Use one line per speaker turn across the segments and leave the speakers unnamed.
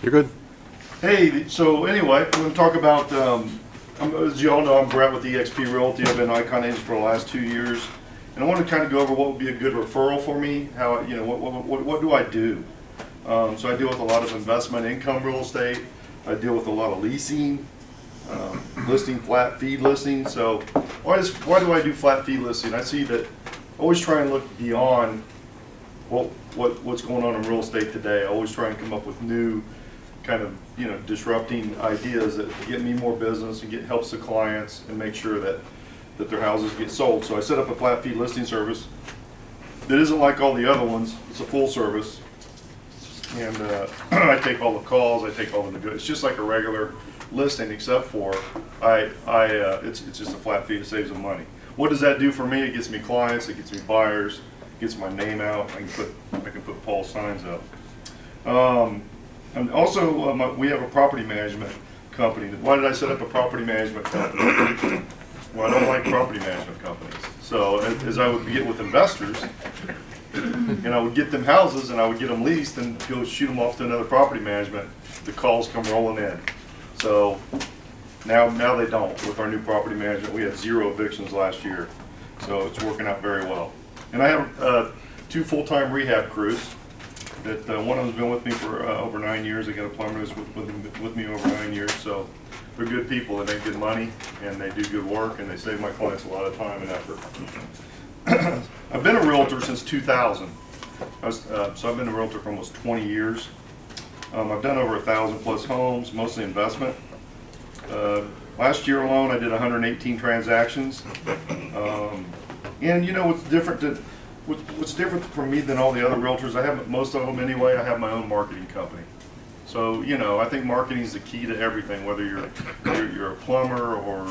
You're good.
Hey, so anyway, we're going to talk about, as you all know, I'm Brett with eXp Realty. I've been Icon agent for the last 2 years. And I want to kind of go over what would be a good referral for me, how, you know, what do I do? So I deal with a lot of investment income real estate. I deal with a lot of leasing, listing flat fee listing. So why do I do flat fee listing? I see that I always try and look beyond what's going on in real estate today. I always try and come up with new kind of, you know, disrupting ideas that get me more business and helps the clients and make sure that their houses get sold. So I set up a flat fee listing service that isn't like all the other ones. It's a full service, and I take all the calls, I take all the it's just like a regular listing, except for it's just a flat fee. It saves them money. What does that do for me? It gets me clients, it gets me buyers, it gets my name out. I can put Paul signs up. And also, we have a property management company. Why did I set up a property management company? Well, I don't like property management companies. So as I would get with investors, and I would get them houses and I would get them leased and go shoot them off to another property management, the calls come rolling in. So now they don't. With our new property management, we had 0 evictions last year. So it's working out very well. And I have 2 full-time rehab crews. That one of them's been with me for over 9 years. I got a plumber who's with me over 9 years. So they're good people. They make good money and they do good work and they save my clients a lot of time and effort. I've been a realtor since 2000. So I've been a realtor for almost 20 years. I've done over 1,000 plus homes, mostly investment. Last year alone, I did 118 transactions. And you know what's different? What's different for me than all the other realtors? I have most of them anyway. I have my own marketing company. So you know, I think marketing is the key to everything. Whether you're a plumber or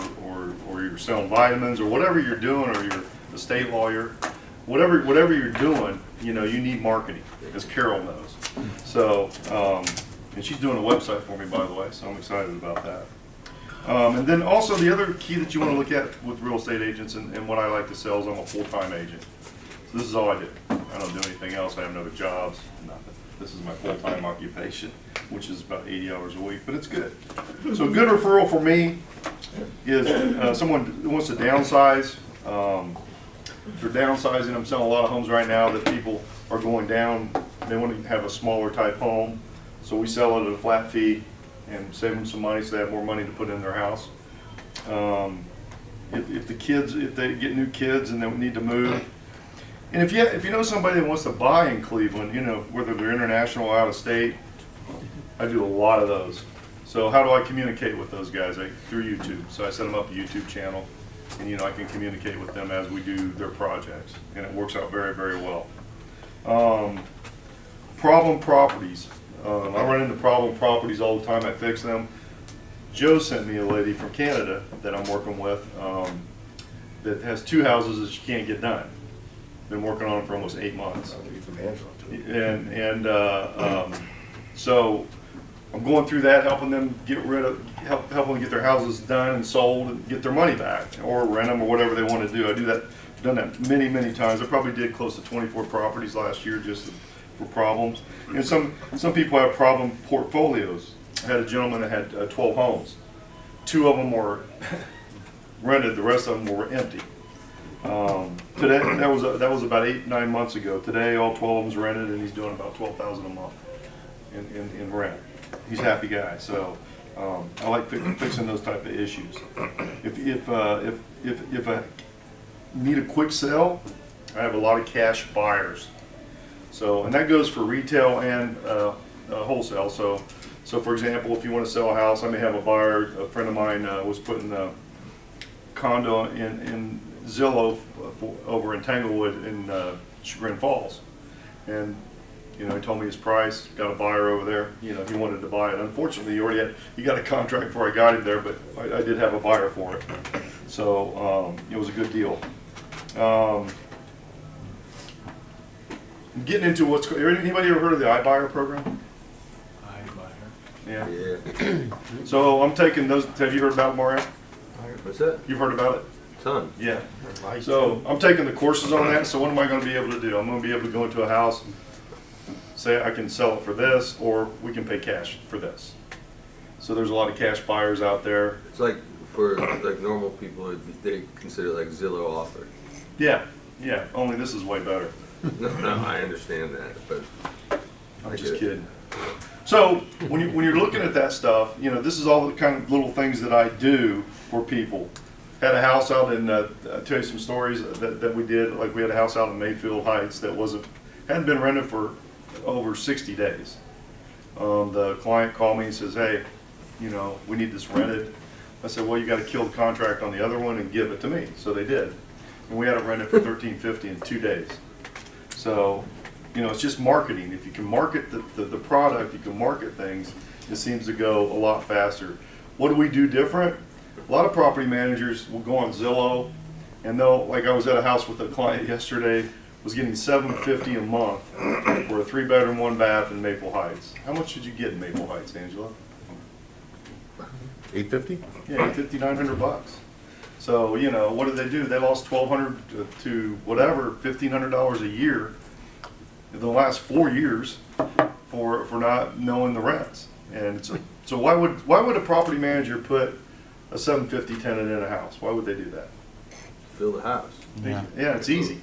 you're selling vitamins or whatever you're doing, or you're a state lawyer, whatever you're doing, you know, you need marketing, as Carol knows. So and she's doing a website for me, by the way. So I'm excited about that. And then also the other key that you want to look at with real estate agents and what I like to sell is I'm a full-time agent. So this is all I do. I don't do anything else. I have no other jobs, nothing. This is my full-time occupation, which is about 80 hours a week, but it's good. So a good referral for me is someone who wants to downsize. If they're downsizing, I'm selling a lot of homes right now that people are going down. They want to have a smaller type home. So we sell it at a flat fee and save them some money so they have more money to put in their house. If they get new kids and they need to move, and if you know somebody that wants to buy in Cleveland, you know, whether they're international or out of state, I do a lot of those. So how do I communicate with those guys? Through YouTube. So I set them up a YouTube channel, and you know, I can communicate with them as we do their projects, and it works out very, very well. Problem properties. I run into problem properties all the time. I fix them. Joe sent me a lady from Canada that I'm working with that has 2 houses that she can't get done. Been working on it for almost 8 months. So I'm going through that, helping them helping them get their houses done and sold and get their money back, or rent them, or whatever they want to do. I do that. Done that many, many times. I probably did close to 24 properties last year just for problems. And some people have problem portfolios. I had a gentleman that had 12 homes. 2 of them were rented. The rest of them were empty. Today, that was about 8-9 months ago. Today, all 12 of them's rented, and he's doing about $12,000 a month in rent. He's a happy guy. So I like fixing those type of issues. If I need a quick sell, I have a lot of cash buyers. So, and that goes for retail and wholesale. So for example, if you want to sell a house, I may have a buyer. A friend of mine was putting a condo in Zillow over in Tanglewood in Chagrin Falls, and you know, he told me his price. Got a buyer over there. You know, he wanted to buy it. Unfortunately, he got a contract before I got him there, but I did have a buyer for it. So it was a good deal. Getting into anybody ever heard of the iBuyer program? Yeah. So I'm taking those. Have you heard about it, Mario?
What's that?
You've heard about it?
Ton.
Yeah. So I'm taking the courses on that. So what am I going to be able to do? I'm going to be able to go into a house, say I can sell it for this, or we can pay cash for this. So there's a lot of cash buyers out there.
It's like for like normal people, they consider like Zillow offer.
Yeah, yeah. Only this is way better.
No, I understand that, but
I'm just kidding. So when you're looking at that stuff, you know, this is all the kind of little things that I do for people. Had a house out in, I'll tell you some stories that we did. Like we had a house out in Mayfield Heights that hadn't been rented for over 60 days. The client called me and says, hey, you know, we need this rented. I said, well, you got to kill the contract on the other one and give it to me. So they did. And we had it rented for $13.50 in 2 days. So, you know, it's just marketing. If you can market the product, you can market things, it seems to go a lot faster. What do we do different? A lot of property managers will go on Zillow, and they'll, like I was at a house with a client yesterday, was getting $750 a month for a 3-bedroom, 1-bath in Maple Heights. How much did you get in Maple Heights, Angela?
$850?
Yeah, $850, $900. So, you know, what did they do? They lost $1,200 to whatever, $1,500 a year in the last 4 years for not knowing the rents. And so why would a property manager put a $750 tenant in a house? Why would they do that?
fill the house.
Yeah, it's easy.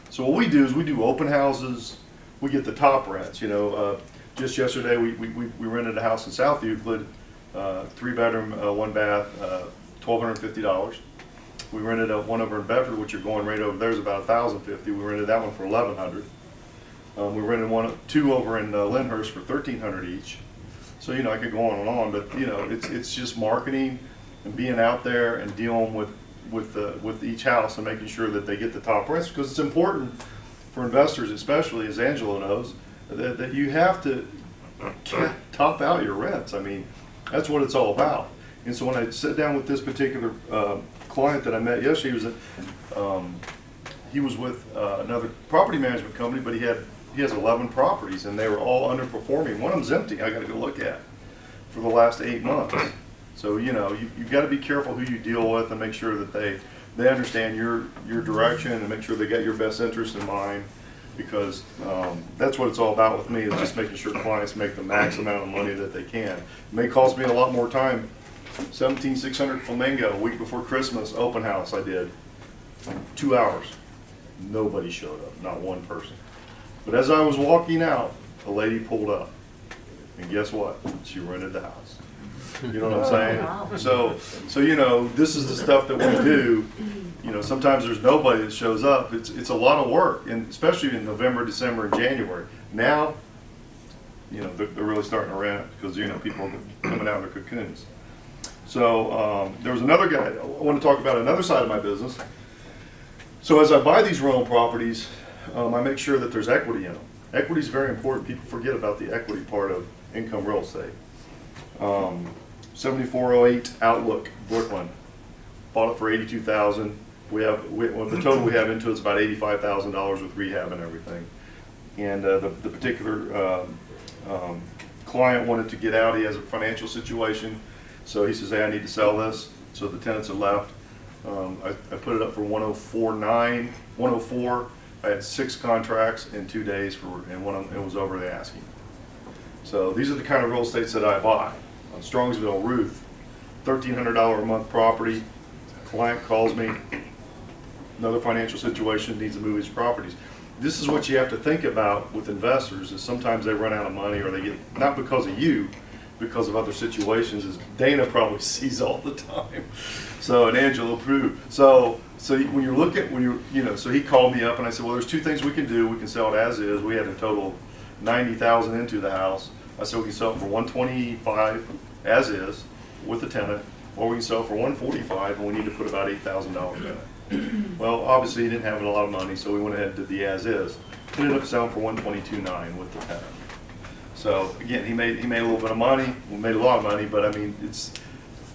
So what we do is we do open houses. We get the top rents. You know, just yesterday we rented a house in South Euclid, 3-bedroom, 1-bath, $1,250. We rented one over in Bedford, which you're going right over there is about $1,050. We rented that one for $1,100. We rented two over in Lyndhurst for $1,300 each. So you know I could go on and on, but you know it's just marketing and being out there and dealing with each house and making sure that they get the top rents, because it's important for investors, especially as Angela knows, that you have to top out your rents. I mean, that's what it's all about. And so when I sat down with this particular client that I met yesterday, he was with another property management company, but he has 11 properties and they were all underperforming. One of them's empty. I got to go look at for the last 8 months. So you know you've got to be careful who you deal with and make sure that they understand your direction and make sure they got your best interest in mind, because that's what it's all about with me, is just making sure clients make the max amount of money that they can. It may cost me a lot more time. 17600 Flamingo, a week before Christmas, open house I did. 2 hours. Nobody showed up, not one person. But as I was walking out, a lady pulled up. And guess what? She rented the house. You know what I'm saying? So you know, this is the stuff that we do. You know, sometimes there's nobody that shows up. It's a lot of work, and especially in November, December, and January. Now, you know, they're really starting to rent because you know people are coming out of their cocoons. So there was another guy. I want to talk about another side of my business. So as I buy these rental properties, I make sure that there's equity in them. Equity is very important. People forget about the equity part of income real estate. 7408 Outlook, Brooklyn. Bought it for $82,000. The total we have into it's about $85,000 with rehab and everything. And the particular client wanted to get out. He has a financial situation, so he says, "Hey, I need to sell this." So the tenants had left. I put it up for 104. I had 6 contracts in 2 days and one of them, it was over the asking. So these are the kind of real estates that I buy. On Strongsville, Ruth, $1,300 a month property. Client calls me, another financial situation, needs to move his properties. This is what you have to think about with investors, is sometimes they run out of money, or they get, not because of you, because of other situations, as Dana probably sees all the time. So, and Angela approved. So when you look at, so he called me up and I said, well, there's 2 things we can do. We can sell it as is. We had a total $90,000 into the house. I said we can sell it for $125 as is with the tenant, or we can sell it for $145 and we need to put about $8,000 in it. Well, obviously he didn't have a lot of money, so we went ahead and did the as is. Ended up selling for $122.9 with the tenant. So again, he made a little bit of money. We made a lot of money, but I mean, he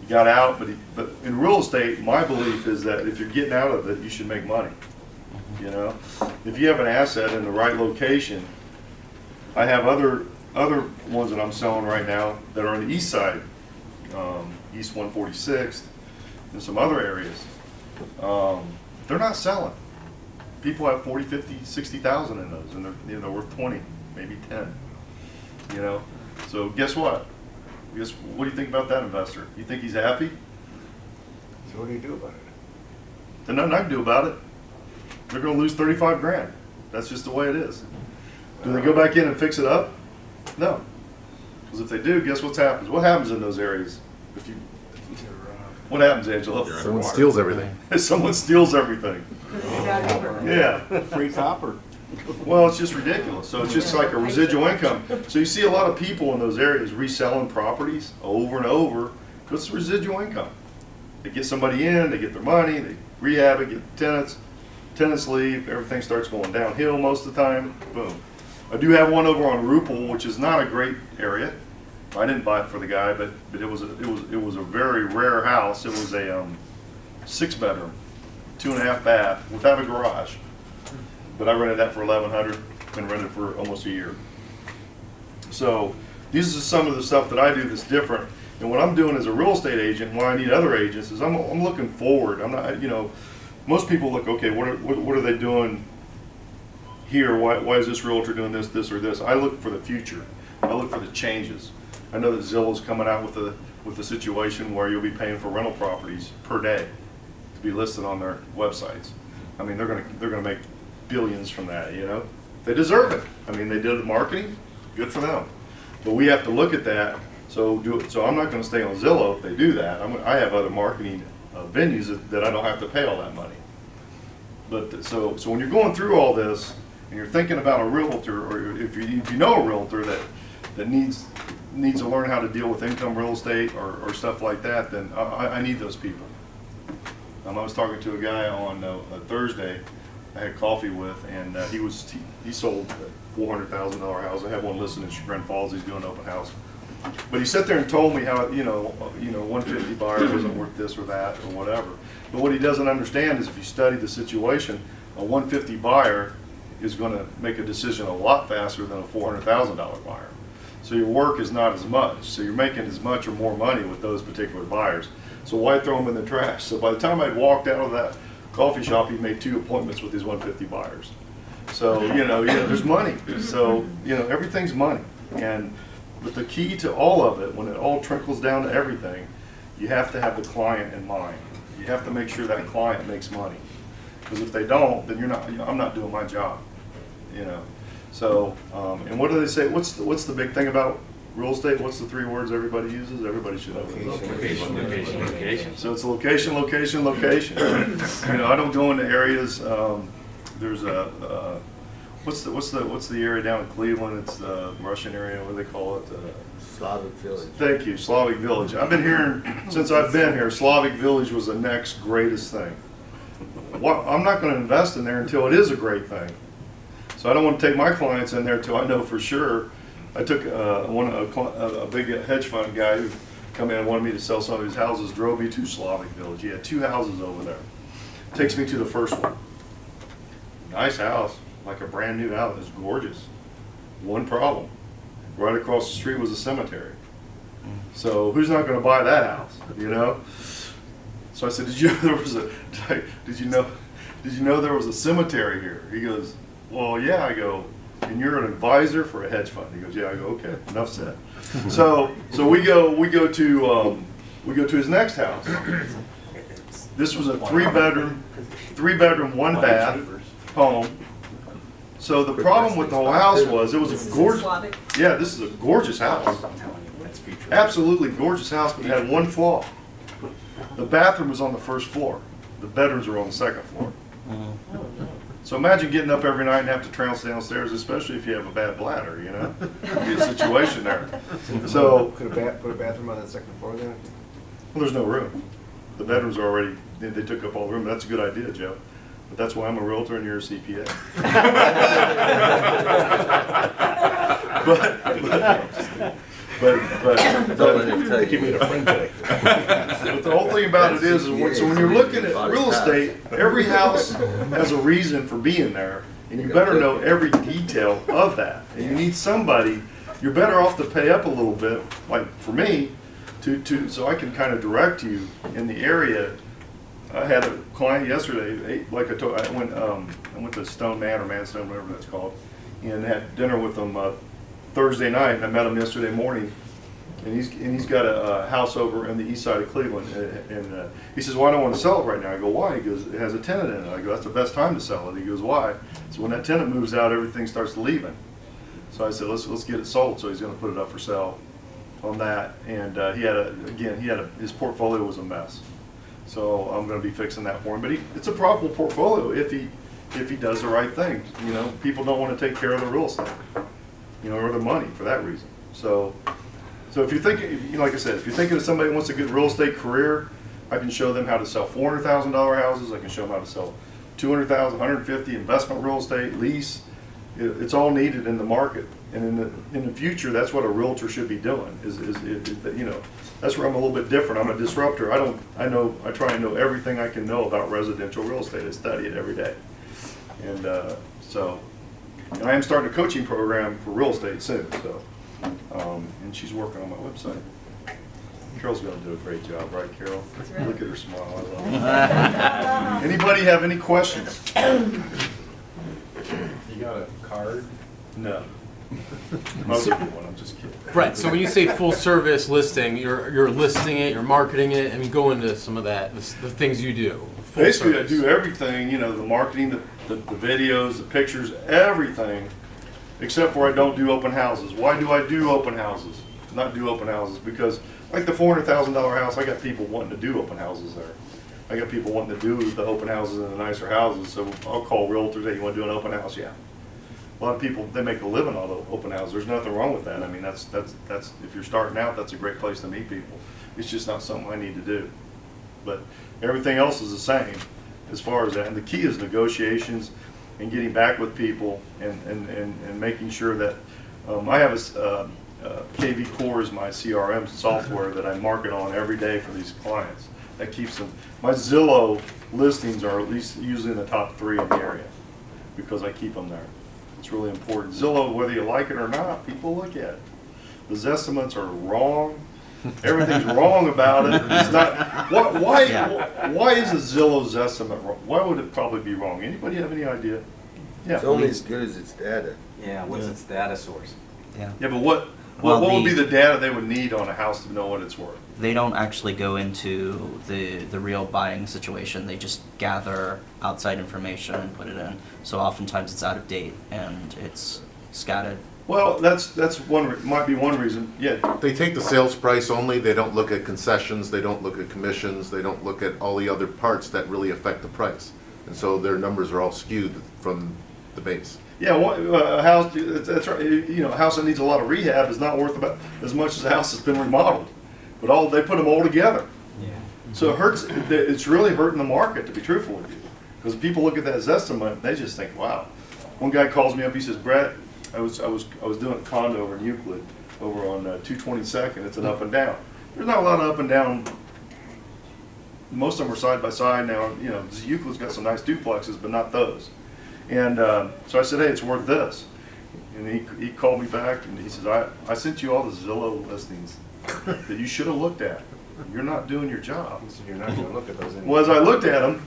got out. But in real estate, my belief is that if you're getting out of it, you should make money. You know, if you have an asset in the right location, I have other ones that I'm selling right now that are on the east side, East 146th, and some other areas. They're not selling. People have 40, 50, 60,000 in those, and they're worth 20. maybe 10. You know, so guess what? What do you think about that investor? You think he's happy?
So what do you do about it?
There's nothing I can do about it. They're going to lose 35 grand. That's just the way it is. Do they go back in and fix it up? No. Because if they do, guess what happens? What happens in those areas? What happens, Angela?
Someone steals everything.
Someone steals everything. Yeah.
Free copper.
Well, it's just ridiculous. So it's just like a residual income. So you see a lot of people in those areas reselling properties over and over because it's residual income. They get somebody in, they get their money, they rehab it, get tenants. Tenants leave, everything starts going downhill most of the time. Boom. I do have one over on Rupel, which is not a great area. I didn't buy it for the guy, but it was a very rare house. It was a 6-bedroom, 2.5 bath without a garage. But I rented that for $1,100. Been rented for almost a year. So these are some of the stuff that I do that's different. And what I'm doing as a real estate agent, why I need other agents, is I'm looking forward. I'm not, you know, most people look, okay, what are they doing here? Why is this realtor doing this, or this? I look for the future. I look for the changes. I know that Zillow's coming out with a situation where you'll be paying for rental properties per day to be listed on their websites. I mean, they're gonna make billions from that. You know, they deserve it. I mean, they did the marketing, good for them. But we have to look at that. So I'm not going to stay on Zillow if they do that. I have other marketing venues that I don't have to pay all that money. But so when you're going through all this and you're thinking about a realtor, or if you know a realtor that needs to learn how to deal with income real estate or stuff like that, then I need those people. I was talking to a guy on a Thursday I had coffee with, and he sold a $400,000 house. I have one listed in Chagrin Falls. He's doing an open house. But he sat there and told me how, 150 buyer wasn't worth this or that or whatever. But what he doesn't understand is if you study the situation, a 150 buyer is going to make a decision a lot faster than a $400,000 buyer. So your work is not as much. So you're making as much or more money with those particular buyers. So why throw them in the trash? So by the time I'd walked out of that coffee shop, he made 2 appointments with these 150 buyers. So, there's money. So, everything's money. But the key to all of it, when it all trickles down to everything, you have to have the client in mind. You have to make sure that client makes money. Because if they don't, then I'm not doing my job. So, and what do they say? What's the big thing about real estate? What's the 3 words everybody uses? Everybody should know.
Location.
So it's location, location, location. I don't go into areas. There's a what's the area down in Cleveland? It's the Russian area. What do they call it?
Slavic Village.
Thank you, Slavic Village. I've been hearing since I've been here. Slavic Village was the next greatest thing. I'm not going to invest in there until it is a great thing. So I don't want to take my clients in there until I know for sure. I took a big hedge fund guy who come in and wanted me to sell some of his houses, drove me to Slavic Village. He had 2 houses over there. Takes me to the first one. Nice house, like a brand new house. It's gorgeous. One problem. Right across the street was a cemetery. So who's not going to buy that house, So I said, did you know there was a cemetery here? He goes, well, yeah. I go, and you're an advisor for a hedge fund? He goes, yeah. I go, okay, enough said. So we go to his next house. This was a 3-bedroom, 1 bath home. So the problem with the whole house was it was a gorgeous. Yeah, this is a gorgeous house. Absolutely gorgeous house, but it had 1 flaw. The bathroom was on the 1st floor. The bedrooms were on the 2nd floor. So imagine getting up every night and have to trounce downstairs, especially if you have a bad bladder, There'd be a situation there. So
Put a bathroom on that 2nd floor then?
well, there's no room. The bedrooms are already, they took up all the room. That's a good idea, Joe. But that's why I'm a realtor and you're a CPA.
Don't let him tell
Give me
you.
a friend today.
But the whole thing about it is so when you're looking at real estate, every house has a reason for being there, and you better know every detail of that. And you need somebody. You're better off to pay up a little bit, like for me, so I can kind of direct you in the area. I had a client yesterday. Like I told, I went to Stone Man or Manstone, whatever that's called, and had dinner with him Thursday night. And I met him yesterday morning, and he's got a house over in the east side of Cleveland. And he says, "Well, I don't want to sell it right now." I go, "Why?" He goes, "It has a tenant in it." I go, "That's the best time to sell it." He goes, "Why?" So when that tenant moves out, everything starts leaving. So I said, let's get it sold. So he's going to put it up for sale on that. And his portfolio was a mess. So I'm going to be fixing that for him. But it's a profitable portfolio if he does the right things. You know, people don't want to take care of the real estate, you know, or the money for that reason. So if you're thinking, like I said, if you're thinking of somebody who wants a good real estate career, I can show them how to sell $400,000 houses. I can show them how to sell $200,000, $150,000 investment real estate, lease. It's all needed in the market, and in the future, that's what a realtor should be doing. Is you know, that's where I'm a little bit different. I'm a disruptor. I try and know everything I can know about residential real estate. I study it every day, and I am starting a coaching program for real estate soon. So, and she's working on my website. Carol's going to do a great job, right, Carol? Look at her smile. I love it. Anybody have any questions?
You got a card?
No. I'll give you one. I'm just kidding.
Right. So when you say full service listing, you're listing it, you're marketing it. I mean, go into some of that, the things you do. Full
Basically,
service.
I do everything. You know, the marketing, the videos, the pictures, everything, except for I don't do open houses. Why do I do open houses? Not do open houses because, like the $400,000 house, I got people wanting to do open houses there. I got people wanting to do the open houses in the nicer houses, so I'll call realtors. Hey, you want to do an open house? Yeah. A lot of people, they make a living on the open houses. There's nothing wrong with that. I mean, that's if you're starting out, that's a great place to meet people. It's just not something I need to do. But everything else is the same as far as that. And the key is negotiations and getting back with people and making sure that I have KV Core is my CRM software that I market on every day for these clients. That keeps them. My Zillow listings are at least usually in the top 3 in the area because I keep them there. It's really important. Zillow, whether you like it or not, people look at it. The Zestimates are wrong. Everything's wrong about it. It's not. Why is a Zillow Zestimate wrong? Why would it probably be wrong? Anybody have any idea? Yeah.
It's only as good as its data.
Yeah, what's its data source?
Yeah, but what would be the data they would need on a house to know what it's worth?
They don't actually go into the real buying situation. They just gather outside information and put it in. So oftentimes it's out of date and it's scattered.
Well, that's might be one reason. Yeah.
They take the sales price only, they don't look at concessions, they don't look at commissions, they don't look at all the other parts that really affect the price. And so their numbers are all skewed from the base.
Yeah, a house, that's right. You know, a house that needs a lot of rehab is not worth about as much as a house that's been remodeled. But they put them all together.
Yeah.
So it hurts. It's really hurting the market, to be truthful with you, because people look at that Zestimate, they just think, "Wow." One guy calls me up. He says, "Brett, I was doing a condo over in Euclid, over on 222nd. It's an up and down. There's not a lot of up and down. Most of them are side by side now. You know, Euclid's got some nice duplexes, but not those." And so I said, "Hey, it's worth this." And he called me back and he says, I sent you all the Zillow listings that you should have looked at. You're not doing your job."
So you're not gonna look at those anymore.
Well, as I looked at them,